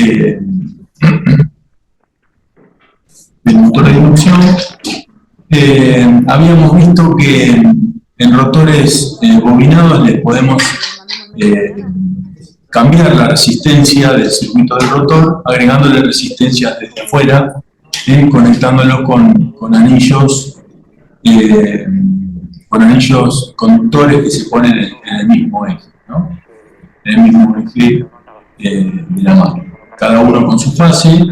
eh, del motor de inducción, habíamos visto que en rotores bobinados les podemos cambiar la resistencia del circuito del rotor, agregándole resistencia desde afuera, conectándolo con anillos conductores que se ponen en el mismo eje, ¿no? En el mismo eje de la máquina. Cada uno con su fase.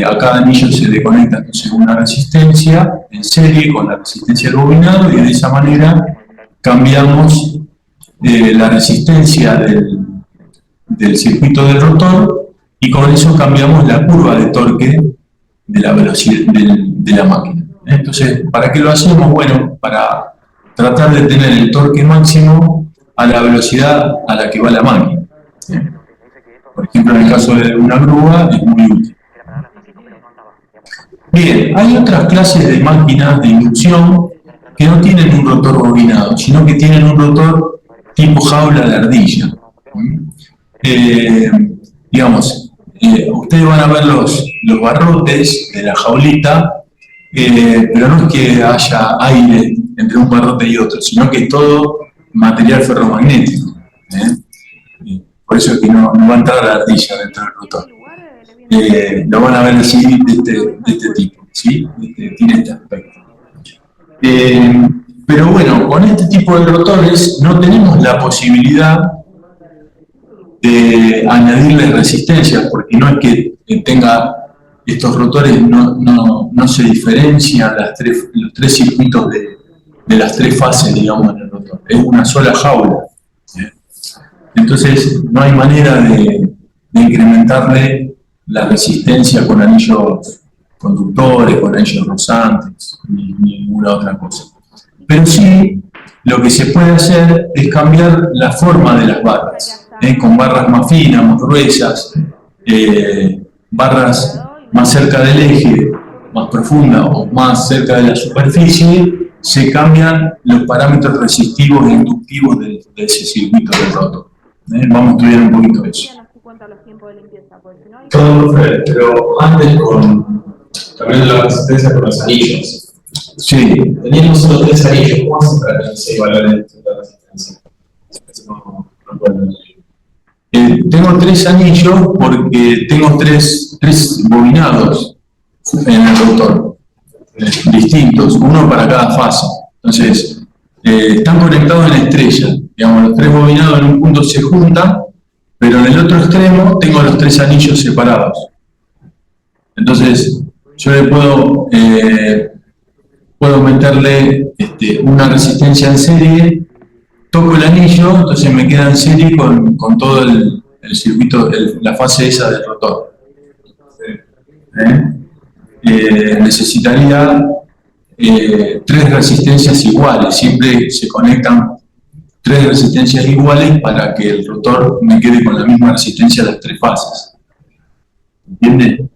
A cada anillo se le conecta entonces una resistencia en serie con la resistencia del bobinado, y de esa manera cambiamos la resistencia del circuito del rotor, y con eso cambiamos la curva de torque de la velocidad de la máquina. Entonces, ¿para qué lo hacemos? Bueno, para tratar de tener el torque máximo a la velocidad a la que va la máquina. Por ejemplo, en el caso de una grúa es muy útil. Bien, hay otras clases de máquinas de inducción que no tienen un rotor bobinado, sino que tienen un rotor tipo jaula de ardilla. Digamos, ustedes van a ver los barrotes de la jaulita, pero no es que haya aire entre un barrote y otro, sino que es todo material ferromagnético. Por eso es que no va a entrar la ardilla dentro del rotor. Lo van a ver así de este tipo, ¿sí? Tiene este aspecto. Pero bueno, con este tipo de rotores no tenemos la posibilidad de añadirle resistencias, porque no es que tenga estos rotores, no se diferencian los tres circuitos de las tres fases, digamos, en el rotor. Es una sola jaula. Entonces, no hay manera de incrementarle la resistencia con anillos conductores, con anillos rozantes, ni ninguna otra cosa. Pero sí, lo que se puede hacer es cambiar la forma de las barras, con barras más finas, más gruesas, barras más cerca del eje, más profundas o más cerca de la superficie. Se cambian los parámetros resistivos e inductivos de ese circuito del rotor. Vamos a estudiar un poquito eso. Todo perfecto, pero antes también la resistencia con los anillos. Sí. Teniendo solo 3 anillos, ¿cómo hacen para que se igualen la resistencia? Tengo 3 anillos porque tengo tres bobinados en el rotor, distintos, uno para cada fase. Entonces, están conectados en estrella. Digamos, los 3 bobinados en un punto se juntan, pero en el otro extremo tengo los 3 anillos separados. Entonces, yo le puedo meterle una resistencia en serie, toco el anillo, entonces me queda en serie con todo el circuito, la fase esa del rotor. Necesitaría 3 resistencias iguales, siempre se conectan 3 resistencias iguales para que el rotor me quede con la misma resistencia de las 3 fases. ¿Entiende?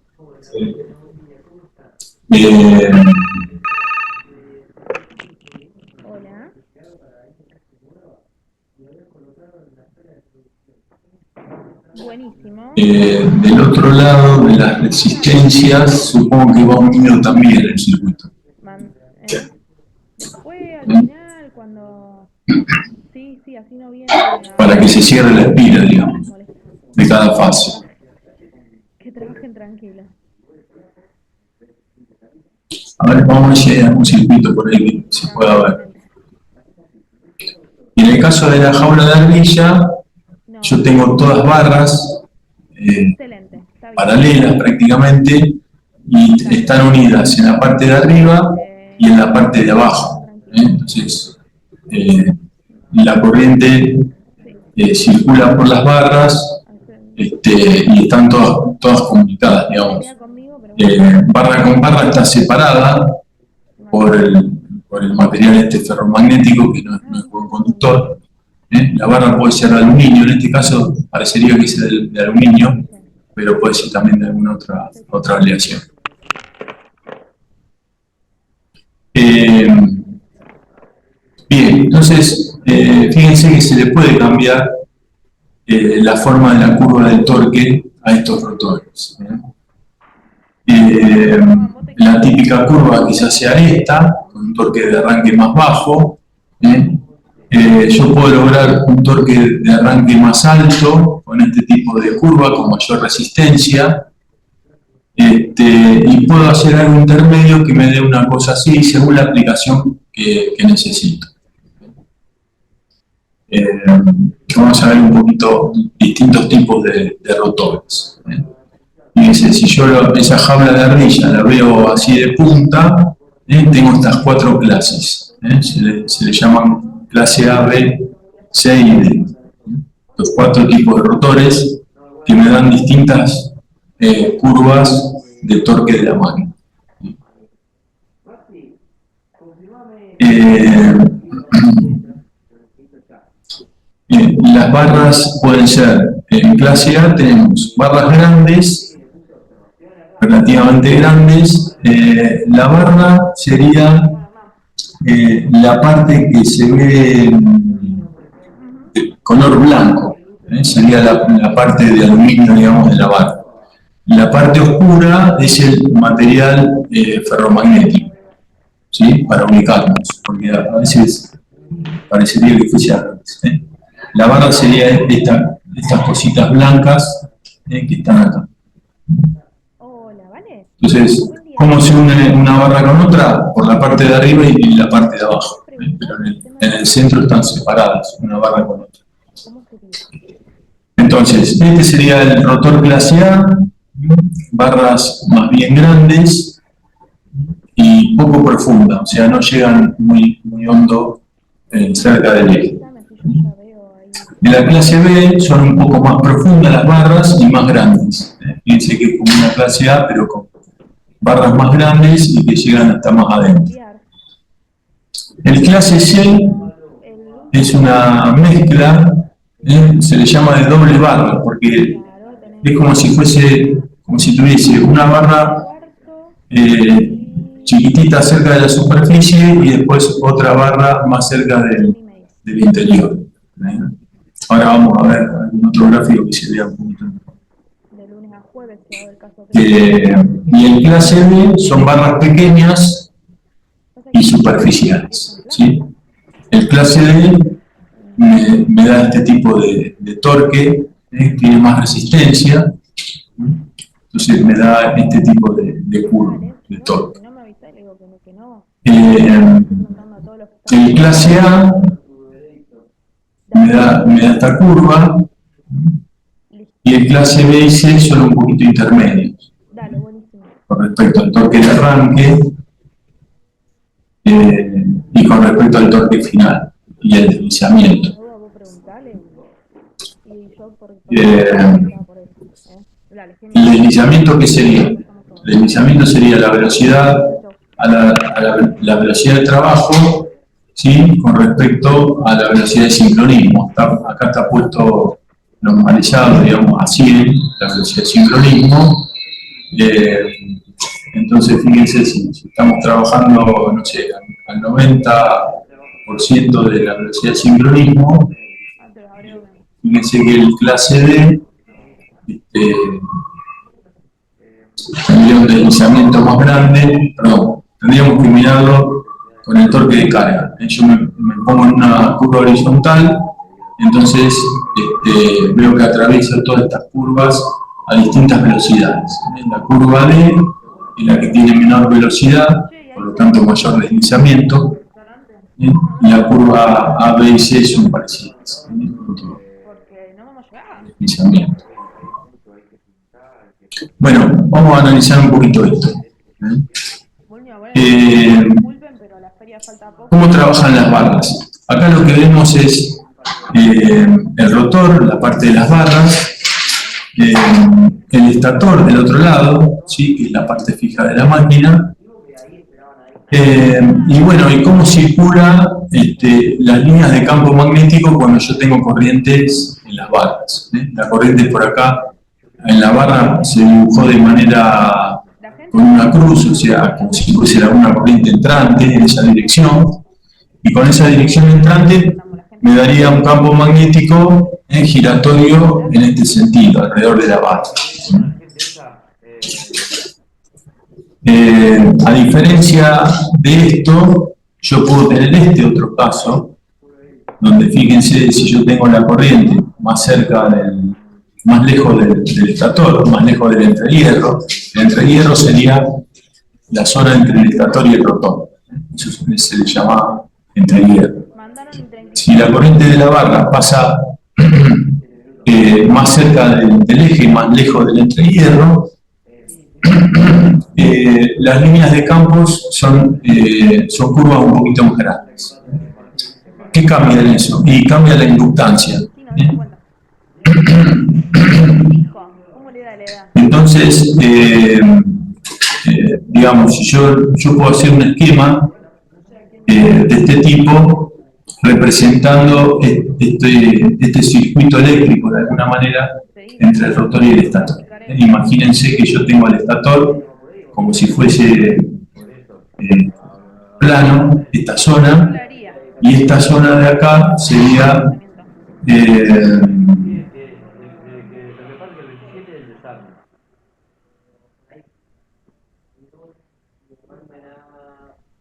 Hola. Buenísimo. Del otro lado de las resistencias, supongo que va unido también el circuito. Fue al final cuando... Sí, así no viene... Para que se cierre la espira, digamos, de cada fase. Que trabajen tranquilos. A ver, vamos a ver si hay algún circuito por ahí que se pueda ver. Y en el caso de la jaula de ardilla, yo tengo todas barras paralelas prácticamente, y están unidas en la parte de arriba y en la parte de abajo. Entonces, la corriente circula por las barras y están todas comunicadas, digamos. Barra con barra está separada por el material ferromagnético, que no es buen conductor. La barra puede ser de aluminio, en este caso parecería que sea de aluminio, pero puede ser también de alguna otra aleación. Bien, entonces, fíjense que se le puede cambiar la forma de la curva del torque a estos rotores. La típica curva quizás sea esta, con un torque de arranque más bajo. Yo puedo lograr un torque de arranque más alto con este tipo de curva, con mayor resistencia. Y puedo hacer algo intermedio que me dé una cosa así, según la aplicación que necesito. Vamos a ver un poquito distintos tipos de rotores. Fíjense, si yo esa jaula de ardilla la veo así de punta, tengo estas 4 clases. Se le llaman clase A, B, C y D. Los 4 tipos de rotores que me dan distintas curvas de torque de la máquina. Las barras pueden ser, en clase A tenemos barras grandes, relativamente grandes. La barra sería la parte que se ve de color blanco, sería la parte de aluminio, digamos, de la barra. La parte oscura es el material ferromagnético, ¿sí? Para ubicarnos, porque a veces parecería que fuese al revés. La barra sería estas cositas blancas que están acá. Hola, ¿vale? Entonces, ¿cómo se une una barra con otra? Por la parte de arriba y la parte de abajo. Pero en el centro están separadas, una barra con otra. Entonces, este sería el rotor clase A, barras más bien grandes y poco profundas, o sea, no llegan muy hondo cerca del eje. En la clase B son un poco más profundas las barras y más grandes. Fíjense que es como una clase A, pero con barras más grandes y que llegan hasta más adentro. El clase C es una mezcla, se le llama de doble barra, porque es como si fuese, como si tuviese una barra chiquitita cerca de la superficie y después otra barra más cerca del interior. Ahora vamos a ver algún otro gráfico que se vea un poquito mejor. Y en clase B son barras pequeñas y superficiales, ¿sí? El clase D me da este tipo de torque, tiene más resistencia, entonces me da este tipo de curva, de torque. El clase A me da esta curva, y el clase B y C son un poquito intermedios con respecto al torque de arranque y con respecto al torque final y el deslizamiento. ¿El deslizamiento qué sería? El deslizamiento sería la velocidad la velocidad de trabajo, ¿sí? Con respecto a la velocidad de sincronismo. Acá está puesto normalizado, digamos, a 100, la velocidad de sincronismo. Entonces, fíjense, si estamos trabajando, no sé, al 90% de la velocidad de sincronismo, fíjense que el clase D tendría un deslizamiento más grande, perdón, tendríamos que mirarlo con el torque de carga. Yo me pongo en una curva horizontal, entonces veo que atraviesa todas estas curvas a distintas velocidades. La curva D es la que tiene menor velocidad, por lo tanto mayor deslizamiento, y la curva A, B y C son parecidas. Deslizamiento. Bueno, vamos a analizar un poquito esto. ¿Cómo trabajan las barras? Acá lo que vemos es el rotor, la parte de las barras, el estator del otro lado, ¿sí? Que es la parte fija de la máquina, y bueno, y cómo circula las líneas de campo magnético cuando yo tengo corrientes en las barras. La corriente por acá, en la barra se dibujó de manera con una cruz, o sea, como si fuese una corriente entrante en esa dirección, y con esa dirección entrante me daría un campo magnético giratorio en este sentido, alrededor de la barra. A diferencia de esto, yo puedo tener este otro caso, donde fíjense, si yo tengo la corriente más cerca más lejos del estator, más lejos del entrehierro, el entrehierro sería la zona entre el estator y el rotor. Eso se le llama entrehierro. Si la corriente de la barra pasa más cerca del eje, más lejos del entrehierro, las líneas de campos son curvas un poquito más grandes. ¿Qué cambia en eso? Y cambia la inductancia. Entonces, digamos, si yo puedo hacer un esquema de este tipo representando este circuito eléctrico de alguna manera entre el rotor y el estator. Imagínense que yo tengo el estator como si fuese plano, esta zona, y esta zona de acá sería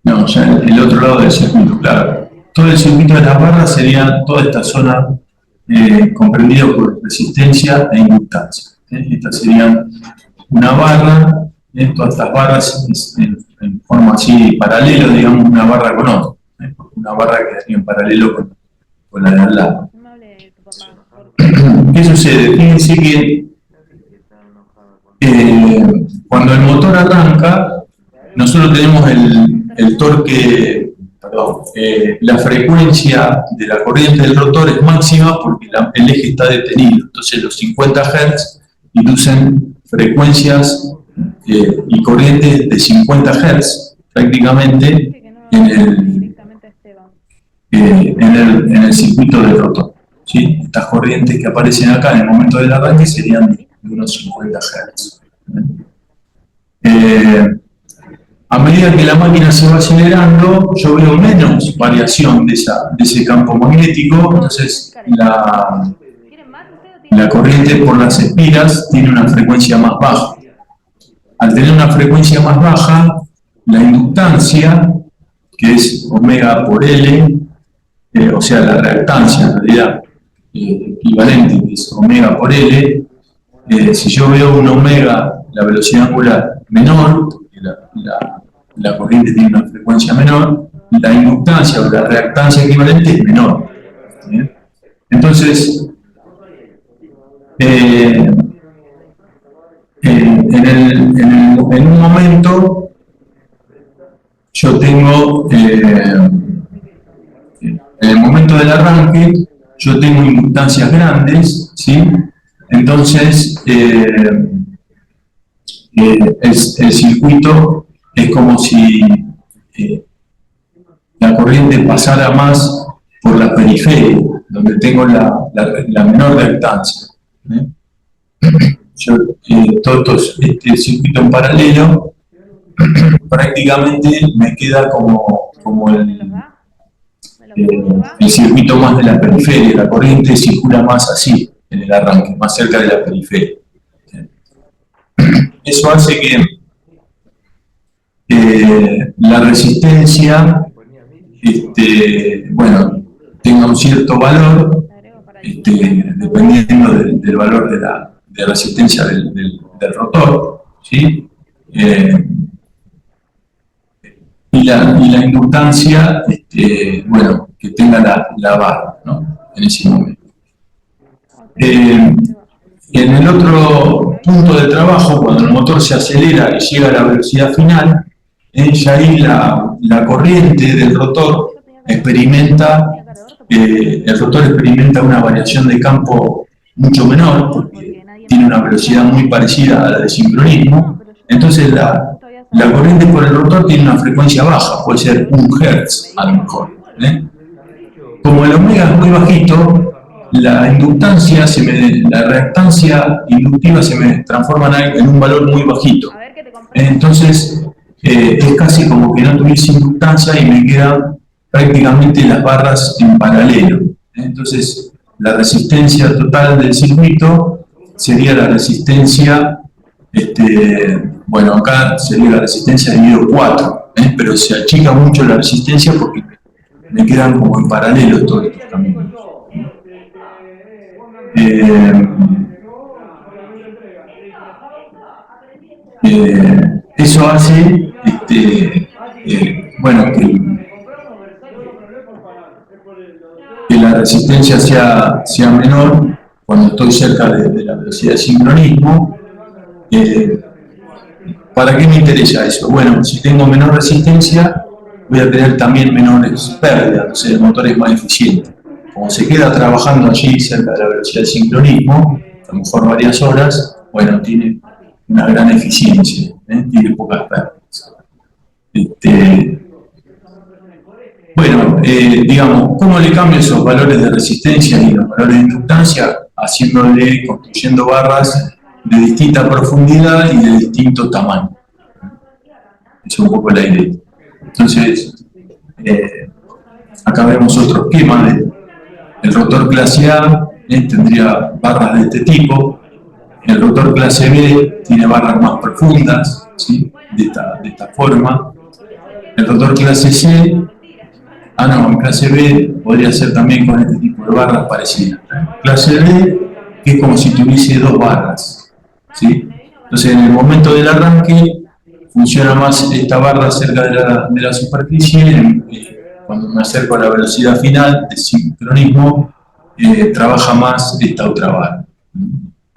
no, ya el otro lado del circuito, claro. Todo el circuito de las barras sería toda esta zona comprendida por resistencia e inductancia. Estas serían una barra, todas estas barras en forma así paralelo, digamos, una barra con otra. Una barra que quedaría en paralelo con la de al lado. ¿Qué sucede? Fíjense que cuando el motor arranca, nosotros tenemos el torque, perdón, la frecuencia de la corriente del rotor es máxima porque el eje está detenido. Entonces los 50 Hz inducen frecuencias y corrientes de 50 Hz prácticamente en el circuito del rotor. ¿Sí? Estas corrientes que aparecen acá en el momento del arranque serían de unos 50 Hz. A medida que la máquina se va acelerando, yo veo menos variación de ese campo magnético, entonces la corriente por las espiras tiene una frecuencia más baja. Al tener una frecuencia más baja, la inductancia, que es omega por L, o sea, la reactancia en realidad equivalente, que es omega por L, si yo veo un omega, la velocidad angular menor, porque la corriente tiene una frecuencia menor, la inductancia o la reactancia equivalente es menor. ¿Bien? Entonces, en un momento yo tengo, en el momento del arranque, yo tengo inductancias grandes, ¿sí? Entonces, el circuito es como si la corriente pasara más por la periferia, donde tengo la menor reactancia. Todo este circuito en paralelo prácticamente me queda como el circuito más de la periferia. La corriente circula más así en el arranque, más cerca de la periferia. Eso hace que la resistencia tenga un cierto valor, dependiendo del valor de la resistencia del rotor, ¿sí? Y la inductancia, que tenga la barra, ¿no? En ese momento. En el otro punto de trabajo, cuando el motor se acelera y llega a la velocidad final, ya ahí la corriente del rotor experimenta una variación de campo mucho menor, porque tiene una velocidad muy parecida a la de sincronismo. Entonces la corriente por el rotor tiene una frecuencia baja, puede ser 1 Hz a lo mejor. Como el omega es muy bajito, la inductancia, la reactancia inductiva se me transforma en un valor muy bajito. Entonces es casi como que no tuviese inductancia y me quedan prácticamente las barras en paralelo. Entonces, la resistencia total del circuito sería la resistencia, bueno, acá sería la resistencia dividido 4, pero se achica mucho la resistencia porque me quedan como en paralelo todos estos caminos. Eso hace, bueno, que la resistencia sea menor cuando estoy cerca de la velocidad de sincronismo. ¿Para qué me interesa eso? Bueno, si tengo menor resistencia, voy a tener también menores pérdidas, entonces el motor es más eficiente. Como se queda trabajando allí cerca de la velocidad de sincronismo, a lo mejor varias horas, bueno, tiene una gran eficiencia, tiene pocas pérdidas. Bueno, digamos, ¿cómo le cambio esos valores de resistencia y los valores de inductancia? Construyendo barras de distinta profundidad y de distinto tamaño. Esa es un poco la idea. Entonces, acá vemos otro esquema del rotor clase A, tendría barras de este tipo. El rotor clase B tiene barras más profundas, ¿sí? de esta forma. El rotor clase C, en clase B podría ser también con este tipo de barras parecidas. Clase D, que es como si tuviese dos barras, ¿sí? Entonces, en el momento del arranque, funciona más esta barra cerca de la superficie. Cuando me acerco a la velocidad final de sincronismo, trabaja más esta otra barra,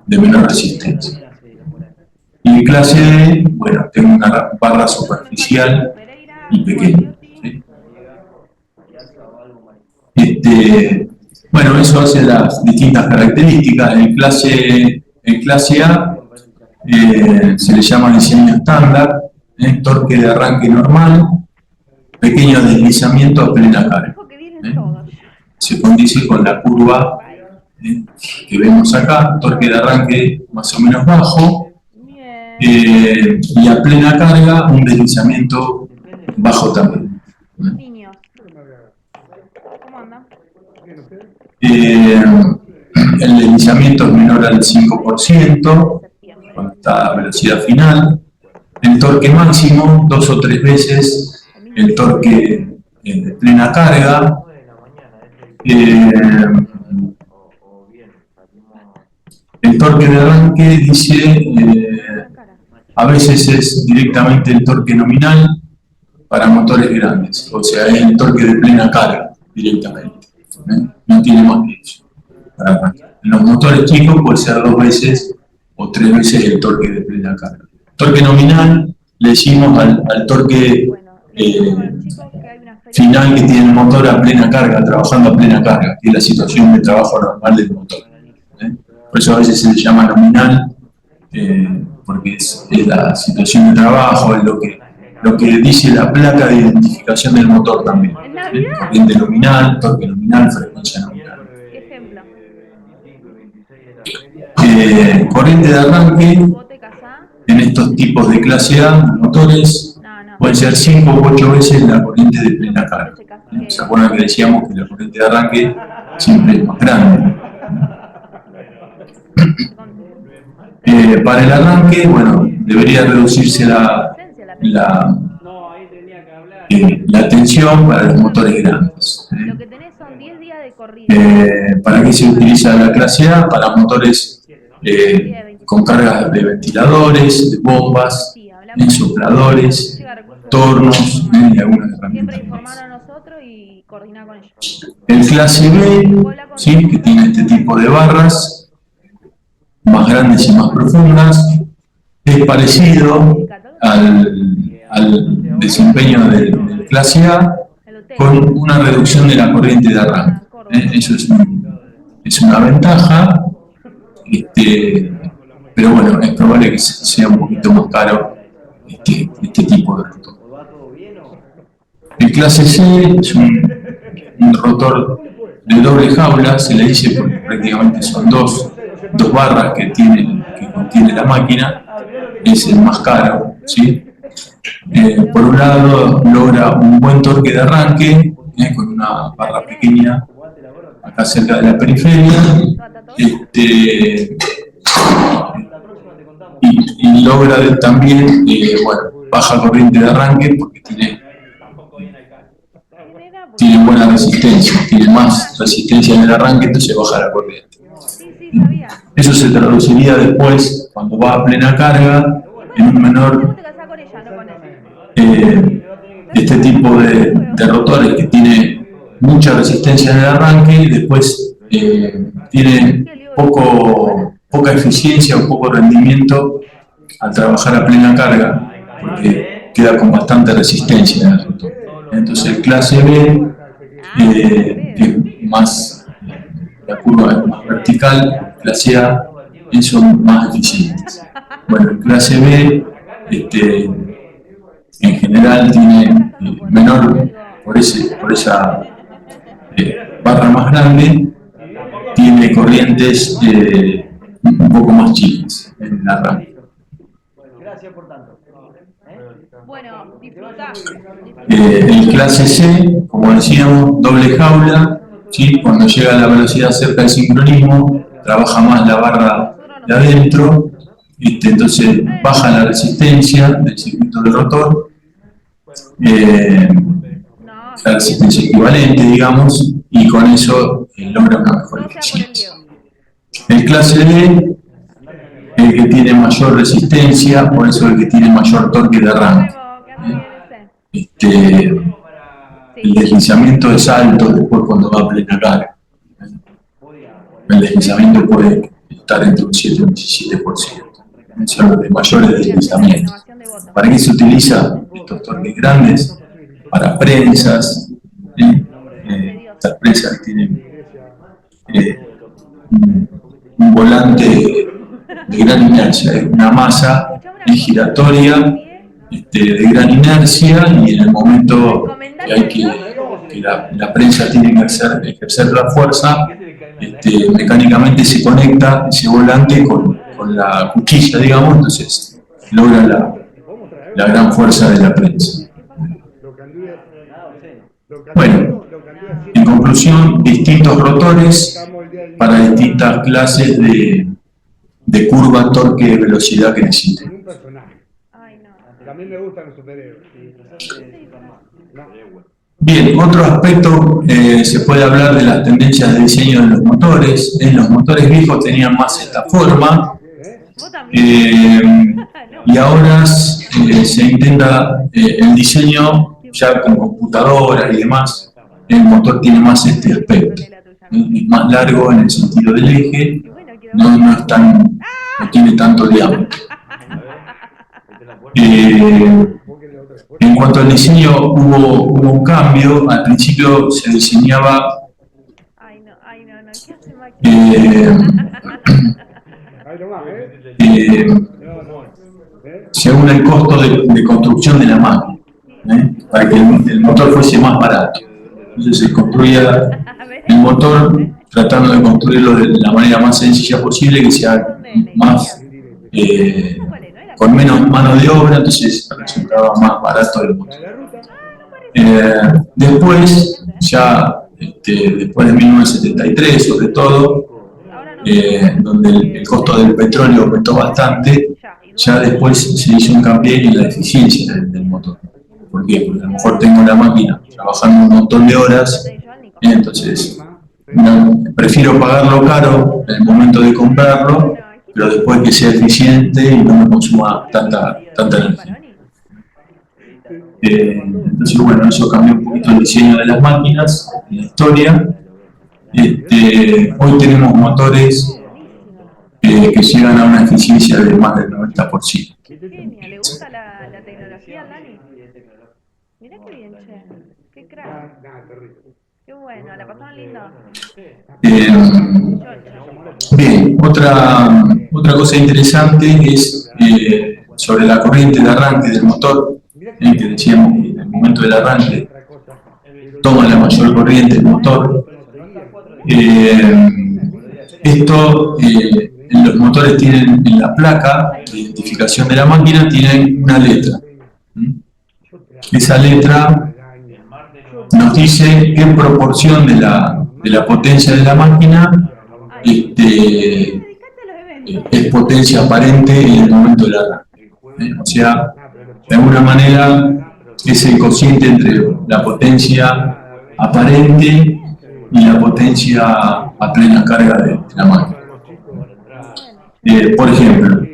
de menor resistencia. Y clase D, bueno, tengo una barra superficial y pequeña, ¿sí? Bueno, eso hace las distintas características. En clase A se le llama diseño estándar, torque de arranque normal, pequeño deslizamiento a plena carga. Se condice con la curva que vemos acá, torque de arranque más o menos bajo, y a plena carga un deslizamiento bajo también. Niños, ¿cómo andan? El deslizamiento es menor al 5% cuando está a velocidad final. El torque máximo, 2 o 3 veces el torque de plena carga. El torque de arranque dice, a veces es directamente el torque nominal para motores grandes, o sea, es el torque de plena carga directamente, no tiene más que eso. En los motores chicos puede ser 2 veces o 3 veces el torque de plena carga. Torque nominal le decimos al torque final que tiene el motor a plena carga, trabajando a plena carga, que es la situación de trabajo normal del motor. Por eso a veces se le llama nominal, porque es la situación de trabajo, es lo que dice la placa de identificación del motor también. Corriente nominal, torque nominal, frecuencia nominal. Corriente de arranque, en estos tipos de clase A, motores, pueden ser 5 u 8 veces la corriente de plena carga. ¿Se acuerdan que decíamos que la corriente de arranque siempre es más grande? Para el arranque, bueno, debería reducirse la tensión para los motores grandes. Lo que tenés son 10 días de corrida. ¿Para qué se utiliza la clase A? Para motores con cargas de ventiladores, de bombas, sopladores, tornos y algunas herramientas. Siempre informar a nosotros y coordinar con ellos. El clase B, ¿sí? Que tiene este tipo de barras, más grandes y más profundas, es parecido al desempeño del clase A, con una reducción de la corriente de arranque. Eso es una ventaja, pero bueno, es probable que sea un poquito más caro este tipo de rotor. El clase C es un rotor de doble jaula, se le dice porque prácticamente son dos barras que contiene la máquina, es el más caro, ¿sí? Por un lado logra un buen torque de arranque, con una barra pequeña acá cerca de la periferia, y logra también, bueno, baja corriente de arranque porque tiene buena resistencia, tiene más resistencia en el arranque, entonces baja la corriente. Eso se traduciría después, cuando va a plena carga, en un menor este tipo de rotores que tiene mucha resistencia en el arranque y después tiene poca eficiencia o poco rendimiento al trabajar a plena carga, porque queda con bastante resistencia en el rotor. Entonces el clase B, que más la curva es más vertical, clase A, son más eficientes. Bueno, el clase B en general tiene menor, por esa barra más grande, tiene corrientes un poco más chicas en el arranque. Gracias por tanto. Bueno, disfruta. El clase C, como decíamos, doble jaula, ¿sí? Cuando llega a la velocidad cerca del sincronismo, trabaja más la barra de adentro, entonces baja la resistencia del circuito del rotor, la resistencia equivalente, digamos, y con eso logra una mejor eficiencia. El clase D, el que tiene mayor resistencia, por eso el que tiene mayor torque de arranque. El deslizamiento es alto después cuando va a plena carga. El deslizamiento puede estar entre un 7 y un 17%. Son los de mayores deslizamientos. ¿Para qué se utiliza estos torques grandes? Para prensas. Estas prensas tienen un volante de gran inercia, es una masa giratoria de gran inercia, y en el momento que hay que la prensa tiene que ejercer la fuerza, mecánicamente se conecta ese volante con la cuchilla, digamos, entonces logra la gran fuerza de la prensa. Bueno, en conclusión, distintos rotores para distintas clases de curva, torque, velocidad que necesiten. También me gustan los superhéroes. Bien, otro aspecto, se puede hablar de las tendencias de diseño de los motores. En los motores viejos tenían más esta forma, y ahora se intenta el diseño ya con computadoras y demás. El motor tiene más este aspecto, es más largo en el sentido del eje, no tiene tanto diámetro. En cuanto al diseño, hubo un cambio. Al principio se diseñaba según el costo de construcción de la máquina, para que el motor fuese más barato. Entonces se construía el motor tratando de construirlo de la manera más sencilla posible, que sea más con menos mano de obra, entonces resultaba más barato el motor. Después, ya después de 1973 sobre todo, donde el costo del petróleo aumentó bastante, ya después se hizo un cambio en la eficiencia del motor. ¿Por qué? Porque a lo mejor tengo la máquina trabajando un montón de horas, entonces prefiero pagarlo caro en el momento de comprarlo, pero después que sea eficiente y no me consuma tanta energía. Entonces, bueno, eso cambió un poquito el diseño de las máquinas en la historia. Hoy tenemos motores que llegan a una eficiencia de más del 90%. Genia, ¿le gusta la tecnología, Dani? Mirá qué bien, che. Qué crack. Qué bueno, la pasaron lindo. Bien, otra cosa interesante es sobre la corriente de arranque del motor, que decíamos que en el momento del arranque toma la mayor corriente del motor. Esto, los motores tienen en la placa de identificación de la máquina, tienen una letra. Esa letra nos dice qué proporción de de la potencia de la máquina es potencia aparente en el momento del arranque. O sea, de alguna manera es el cociente entre la potencia aparente y la potencia a plena carga de la máquina. Por ejemplo,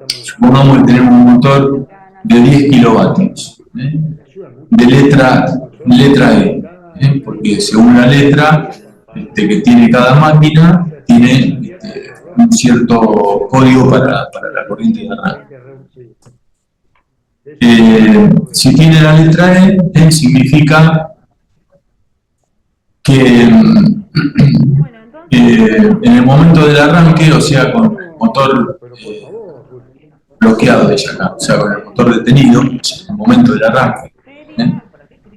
supongamos que tenemos un motor de 10 kilovatios, de letra E, porque según la letra que tiene cada máquina, tiene un cierto código para la corriente de arranque. Si tiene la letra E, significa que en el momento del arranque, o sea, con el motor bloqueado, dice acá, o sea, con el motor detenido, en el momento del arranque,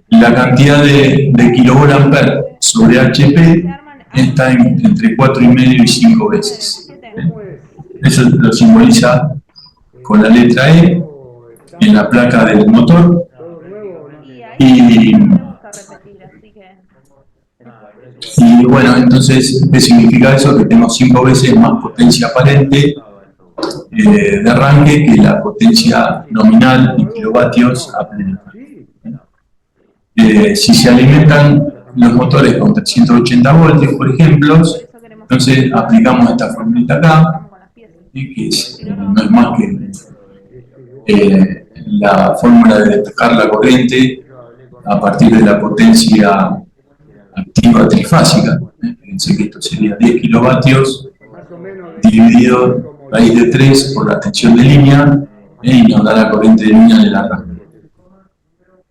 la cantidad de kilovolt-ampere sobre HP está entre 4,5 y 5 veces. Eso lo simboliza con la letra E en la placa del motor. Y bueno, entonces, ¿qué significa eso? Que tengo 5 veces más potencia aparente de arranque que la potencia nominal en kilovatios a plena. Si se alimentan los motores con 380 voltios, por ejemplo, entonces aplicamos esta formulita acá, que no es más que la fórmula de despejar la corriente a partir de la potencia activa trifásica. Fíjense que esto sería 10 kilovatios dividido raíz de 3 por la tensión de línea y nos da la corriente de línea del arranque.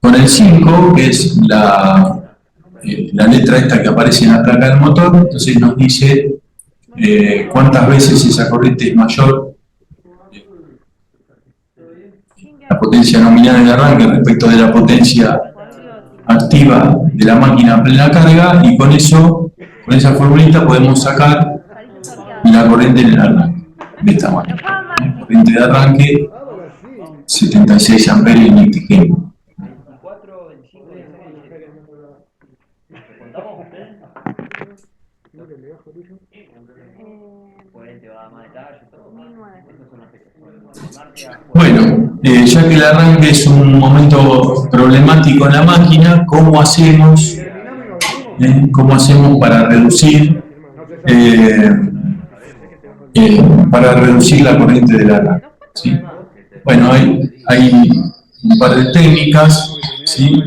Con el 5, que es la letra esta que aparece en la placa del motor, entonces nos dice cuántas veces esa corriente es mayor, la potencia nominal del arranque respecto de la potencia activa de la máquina a plena carga, y con eso, con esa formulita podemos sacar la corriente en el arranque, de esta manera. Corriente de arranque, 76 amperes en este Bueno, ya que el arranque es un momento problemático en la máquina, ¿cómo hacemos para reducir la corriente del arranque? ¿Sí? Bueno, hay un par de técnicas, ¿sí?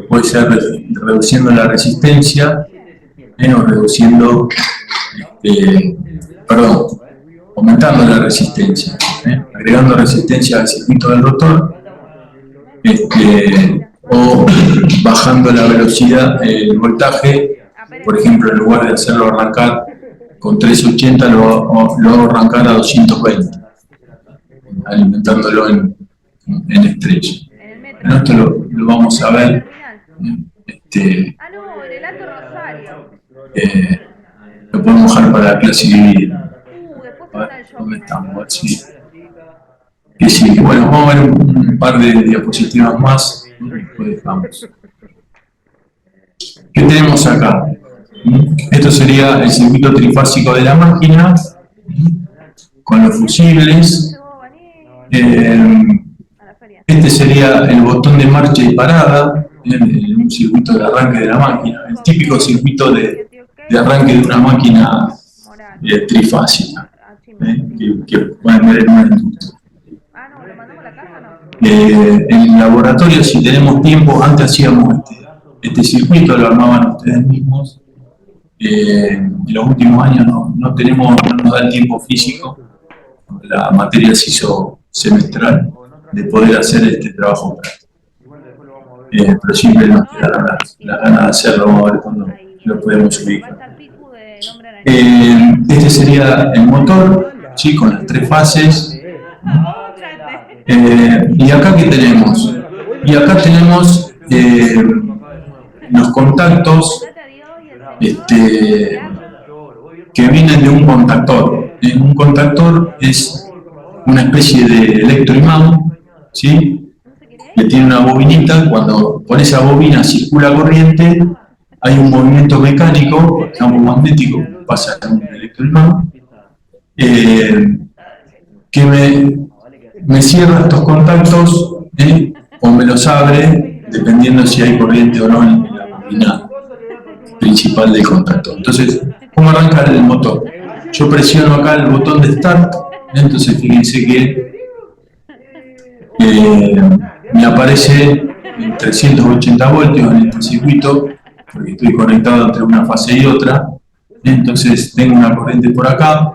Puede ser reduciendo la resistencia o reduciendo, aumentando la resistencia, agregando resistencia al circuito del rotor, o bajando la velocidad, el voltaje. Por ejemplo, en lugar de hacerlo arrancar con 380, lo hago arrancar a 220, alimentándolo en estrella. Bueno, esto lo vamos a ver. Lo podemos dejar para la clase dividida. ¿Dónde estamos? Sí, bueno, vamos a ver un par de diapositivas más. Después dejamos. ¿Qué tenemos acá? Esto sería el circuito trifásico de la máquina, con los fusibles. Este sería el botón de marcha y parada, en un circuito de arranque de la máquina, el típico circuito de arranque de una máquina trifásica, que pueden ver en una industria. En el laboratorio, si tenemos tiempo, antes hacíamos este circuito, lo armaban ustedes mismos. En los últimos años no nos da el tiempo físico, la materia se hizo semestral, de poder hacer este trabajo práctico. Pero siempre nos quedarán las ganas de hacerlo, vamos a ver cuándo lo podemos ubicar. Este sería el motor, ¿sí? Con las 3 fases. ¿Y acá qué tenemos? Y acá tenemos los contactos que vienen de un contactor. Un contactor es una especie de electroimán, ¿sí? Que tiene una bobinita. Cuando por esa bobina circula corriente, hay un movimiento mecánico, campo magnético, pasa en un electroimán, que me cierra estos contactos o me los abre, dependiendo si hay corriente o no en la bobina principal del contacto. Entonces, ¿cómo arranca el motor? Yo presiono acá el botón de Start, entonces fíjense que me aparece 380 voltios en este circuito, porque estoy conectado entre una fase y otra. Entonces tengo una corriente por acá,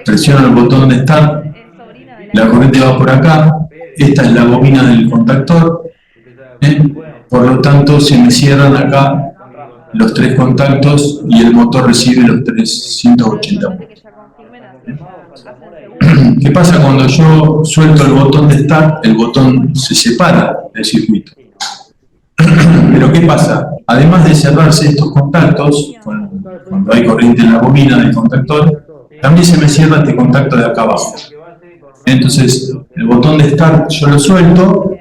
presiono el botón de Start, la corriente va por acá, esta es la bobina del contactor, por lo tanto se me cierran acá los tres contactos y el motor recibe los 380 voltios. ¿Qué pasa cuando yo suelto el botón de Start? El botón se separa del circuito. Pero ¿qué pasa? Además de cerrarse estos contactos, cuando hay corriente en la bobina del contactor, también se me cierra este contacto de acá abajo. Entonces, el botón de Start yo lo suelto,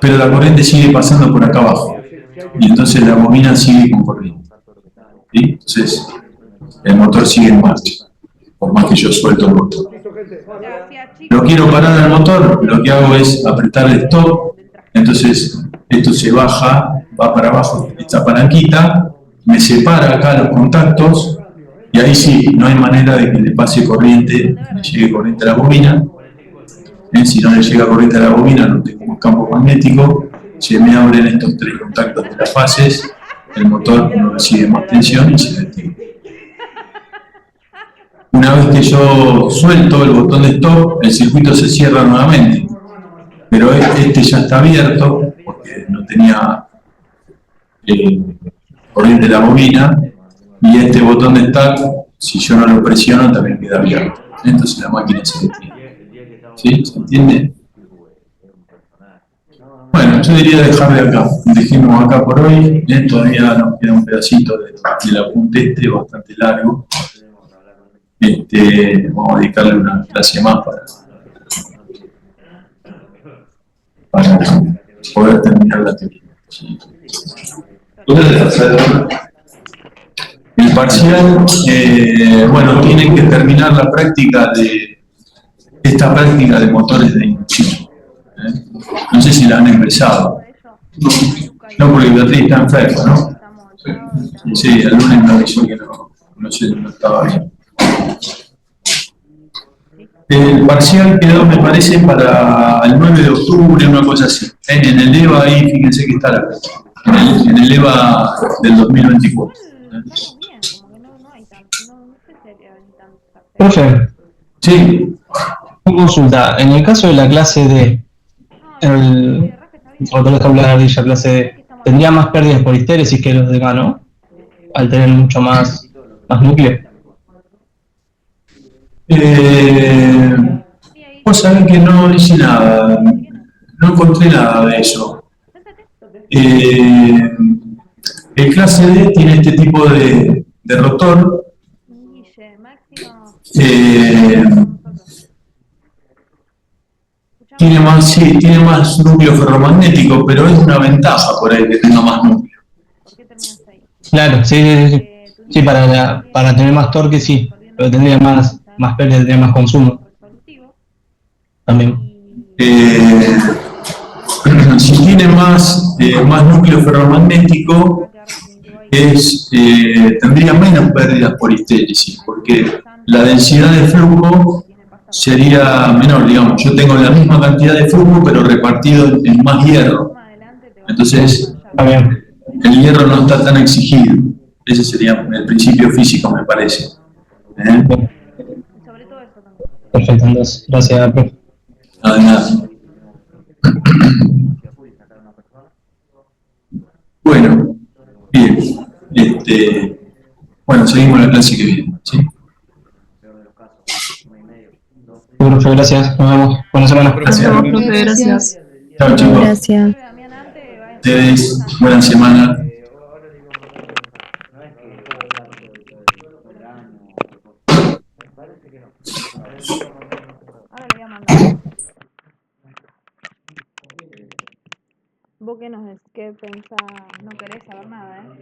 pero la corriente sigue pasando por acá abajo. Y entonces la bobina sigue con corriente. ¿Sí? Entonces, el motor sigue en marcha, por más que yo suelto el botón. Lo quiero parar al motor, lo que hago es apretar el stop, entonces esto se baja, va para abajo esta palanquita, me separa acá los contactos, y ahí sí, no hay manera de que le pase corriente, le llegue corriente a la bobina. Si no le llega corriente a la bobina, no tengo campo magnético, se me abren estos tres contactos de las fases, el motor no recibe más tensión y se detiene. Una vez que yo suelto el botón de stop, el circuito se cierra nuevamente, pero este ya está abierto, porque no tenía corriente de la bobina, y este botón de start, si yo no lo presiono, también queda abierto. Entonces la máquina se detiene. ¿Sí? ¿Se entiende? Bueno, yo diría dejar de acá. Dejemos acá por hoy. Todavía nos queda un pedacito del apunte bastante largo. Vamos a dedicarle una clase más para poder terminar la teoría. ¿Sí? El parcial, bueno, tienen que terminar la práctica esta práctica de motores de inducción. No sé si la han empezado. No, porque Beatriz está enferma, ¿no? Sí, el lunes me avisó que no estaba bien. El parcial quedó, me parece, para el 9 de octubre, una cosa así. En el EVA, ahí, fíjense que está en el EVA del 2024. Profe, Sí. una consulta. En el caso de la clase D, el rotor de cable de ardilla, clase D, tendría más pérdidas por histéresis que los demás, ¿no? Al tener mucho más núcleo. Vos sabés que no hice nada, no encontré nada de eso. El clase D tiene este tipo de rotor. Tiene más núcleo ferromagnético, pero es una ventaja por ahí que tenga más núcleo. Claro, sí. Sí, para tener más torque sí, pero tendría más pérdida, tendría más consumo. También. Si tiene más núcleo ferromagnético, tendría menos pérdidas por histéresis, porque la densidad de flujo sería menor, digamos. Yo tengo la misma cantidad de flujo, pero repartido en más hierro. Entonces, el hierro no está tan exigido. Ese sería el principio físico, me parece. Perfecto, entonces, gracias, profe. Nada. Bueno, bien. Bueno, seguimos la clase que viene, ¿sí? Profe, gracias. Nos vemos. Buena semana. Gracias. Profe, gracias. Chao, chicos. Gracias. Ustedes, buena semana. Ahora le voy a mandar. ¿Vos qué nos es? ¿Qué pensás, no querés saber nada, ¿eh?